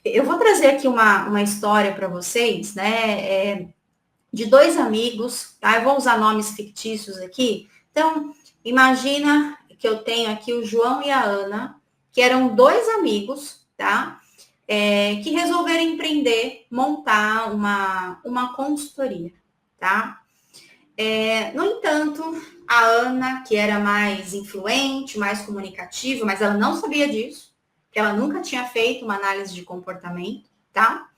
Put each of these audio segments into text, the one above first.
Eu vou trazer aqui uma história para vocês, né? De dois amigos, tá? Eu vou usar nomes fictícios aqui. Então, imagina que eu tenho aqui o João e a Ana, que eram dois amigos, tá? Que resolveram empreender, montar uma consultoria, tá? No entanto, a Ana, que era mais influente, mais comunicativa, mas ela não sabia disso, que ela nunca tinha feito uma análise de comportamento, tá?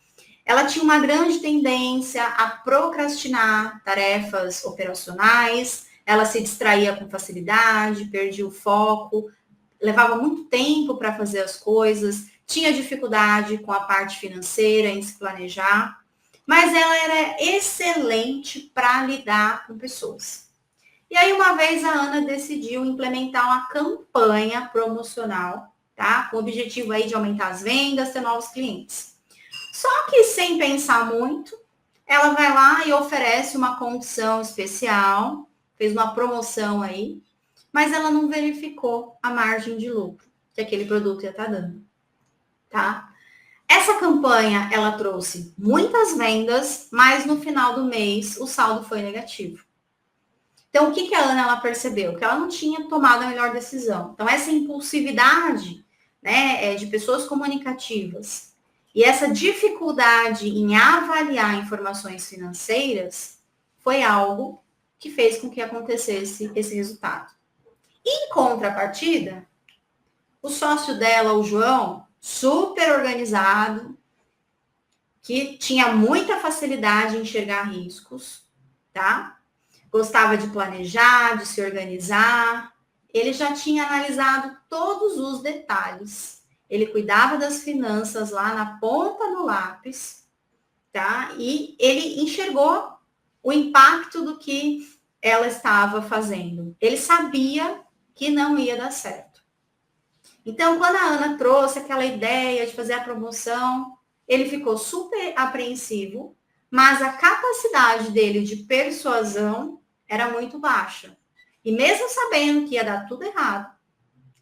Ela tinha uma grande tendência a procrastinar tarefas operacionais, ela se distraía com facilidade, perdia o foco, levava muito tempo para fazer as coisas, tinha dificuldade com a parte financeira, em se planejar, mas ela era excelente para lidar com pessoas. E aí, uma vez, a Ana decidiu implementar uma campanha promocional, tá? Com o objetivo aí de aumentar as vendas, ter novos clientes. Só que, sem pensar muito, ela vai lá e oferece uma condição especial, fez uma promoção aí, mas ela não verificou a margem de lucro que aquele produto ia estar dando, tá? Essa campanha, ela trouxe muitas vendas, mas no final do mês o saldo foi negativo. Então, o que a Ana ela percebeu? Que ela não tinha tomado a melhor decisão. Então, essa impulsividade, né, de pessoas comunicativas e essa dificuldade em avaliar informações financeiras foi algo que fez com que acontecesse esse resultado. Em contrapartida, o sócio dela, o João, super organizado, que tinha muita facilidade em enxergar riscos, tá? Gostava de planejar, de se organizar. Ele já tinha analisado todos os detalhes. Ele cuidava das finanças lá na ponta do lápis, tá? E ele enxergou o impacto do que ela estava fazendo. Ele sabia que não ia dar certo. Então, quando a Ana trouxe aquela ideia de fazer a promoção, ele ficou super apreensivo, mas a capacidade dele de persuasão era muito baixa. E mesmo sabendo que ia dar tudo errado,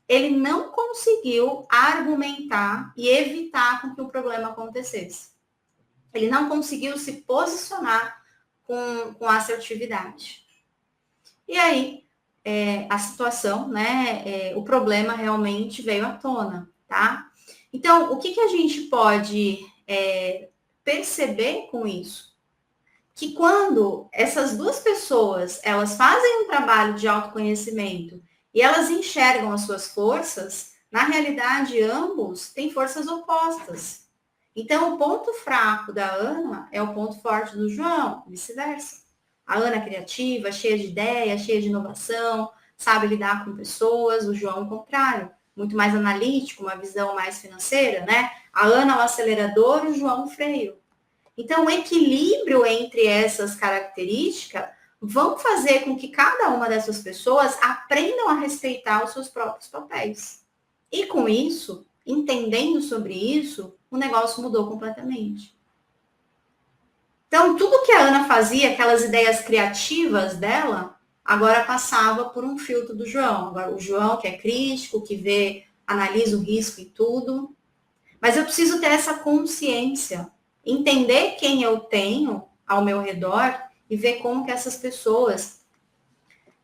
ele não conseguiu argumentar e evitar com que o problema acontecesse. Ele não conseguiu se posicionar com assertividade. E aí, a situação, né, o problema realmente veio à tona, tá? Então, o que a gente pode perceber com isso? Que quando essas duas pessoas, elas fazem um trabalho de autoconhecimento e elas enxergam as suas forças, na realidade, ambos têm forças opostas. Então, o ponto fraco da Ana é o ponto forte do João, vice-versa. A Ana criativa, cheia de ideias, cheia de inovação, sabe lidar com pessoas, o João, ao contrário, muito mais analítico, uma visão mais financeira, né? A Ana é o acelerador, o João o freio. Então, o equilíbrio entre essas características vão fazer com que cada uma dessas pessoas aprendam a respeitar os seus próprios papéis. E com isso, entendendo sobre isso, o negócio mudou completamente. Então, tudo que a Ana fazia, aquelas ideias criativas dela, agora passava por um filtro do João. Agora, o João, que é crítico, que vê, analisa o risco e tudo. Mas eu preciso ter essa consciência, entender quem eu tenho ao meu redor e ver como que essas pessoas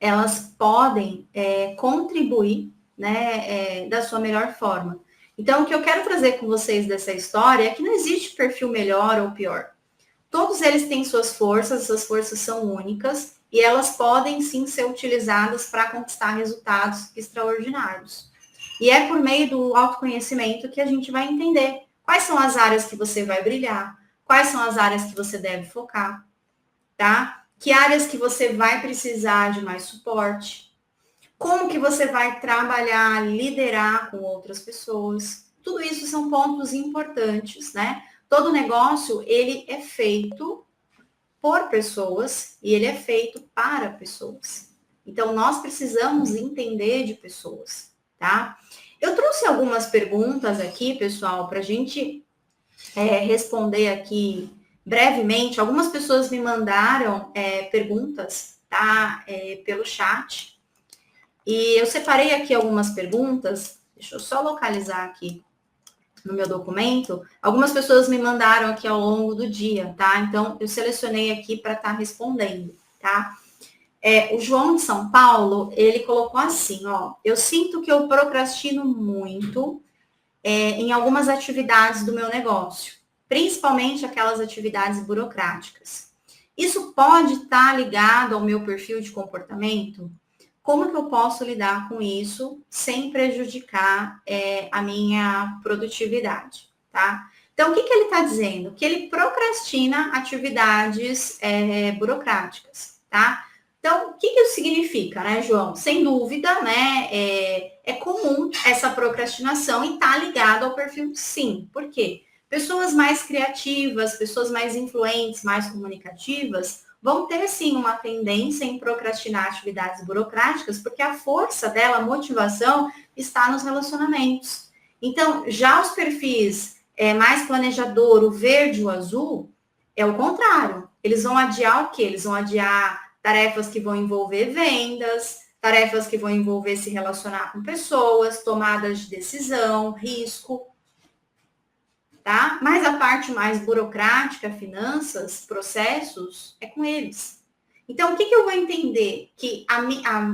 elas podem contribuir, né, da sua melhor forma. Então, o que eu quero trazer com vocês dessa história é que não existe perfil melhor ou pior. Todos eles têm suas forças, essas forças são únicas e elas podem sim ser utilizadas para conquistar resultados extraordinários. E é por meio do autoconhecimento que a gente vai entender quais são as áreas que você vai brilhar, quais são as áreas que você deve focar, tá? Que áreas que você vai precisar de mais suporte, como que você vai trabalhar, liderar com outras pessoas. Tudo isso são pontos importantes, né? Todo negócio, ele é feito por pessoas e ele é feito para pessoas. Então, nós precisamos entender de pessoas, tá? Eu trouxe algumas perguntas aqui, pessoal, para a gente responder aqui brevemente. Algumas pessoas me mandaram perguntas, tá? Pelo chat. E eu separei aqui algumas perguntas. Deixa eu só localizar aqui no meu documento, algumas pessoas me mandaram aqui ao longo do dia, tá? Então, eu selecionei aqui para estar respondendo, tá? O João de São Paulo, ele colocou assim, ó, eu sinto que eu procrastino muito em algumas atividades do meu negócio, principalmente aquelas atividades burocráticas. Isso pode estar ligado ao meu perfil de comportamento? Como que eu posso lidar com isso sem prejudicar a minha produtividade, tá? Então, o que ele está dizendo? Que ele procrastina atividades burocráticas, tá? Então, o que isso significa, né, João? Sem dúvida, né, é comum essa procrastinação e está ligado ao perfil sim. Por quê? Pessoas mais criativas, pessoas mais influentes, mais comunicativas, vão ter sim uma tendência em procrastinar atividades burocráticas, porque a força dela, a motivação, está nos relacionamentos. Então, já os perfis mais planejador, o verde e o azul, é o contrário. Eles vão adiar o quê? Eles vão adiar tarefas que vão envolver vendas, tarefas que vão envolver se relacionar com pessoas, tomadas de decisão, risco, tá? Mas a parte mais burocrática, finanças, processos, é com eles. Então, o que eu vou entender? Que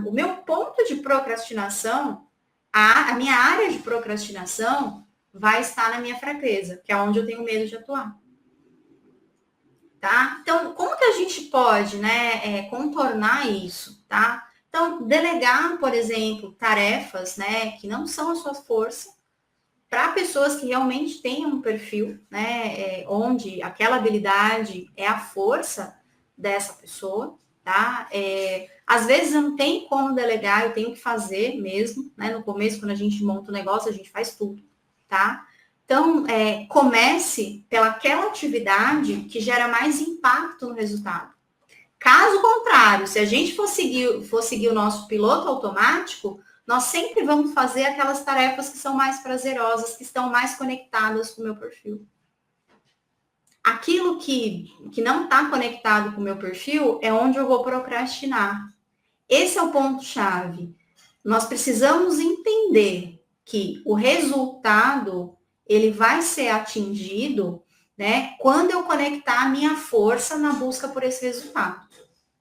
o meu ponto de procrastinação, a minha área de procrastinação vai estar na minha fraqueza, que é onde eu tenho medo de atuar. Tá? Então, como que a gente pode, né, contornar isso, tá? Então, delegar, por exemplo, tarefas, né, que não são a sua força, para pessoas que realmente têm um perfil, né, onde aquela habilidade é a força dessa pessoa, tá? Às vezes eu não tenho como delegar, eu tenho que fazer mesmo, né? No começo, quando a gente monta o negócio, a gente faz tudo, tá? Então, comece pelaquela atividade que gera mais impacto no resultado. Caso contrário, se a gente for seguir o nosso piloto automático, nós sempre vamos fazer aquelas tarefas que são mais prazerosas, que estão mais conectadas com o meu perfil. Aquilo que não está conectado com o meu perfil é onde eu vou procrastinar. Esse é o ponto-chave. Nós precisamos entender que o resultado ele vai ser atingido, né, quando eu conectar a minha força na busca por esse resultado.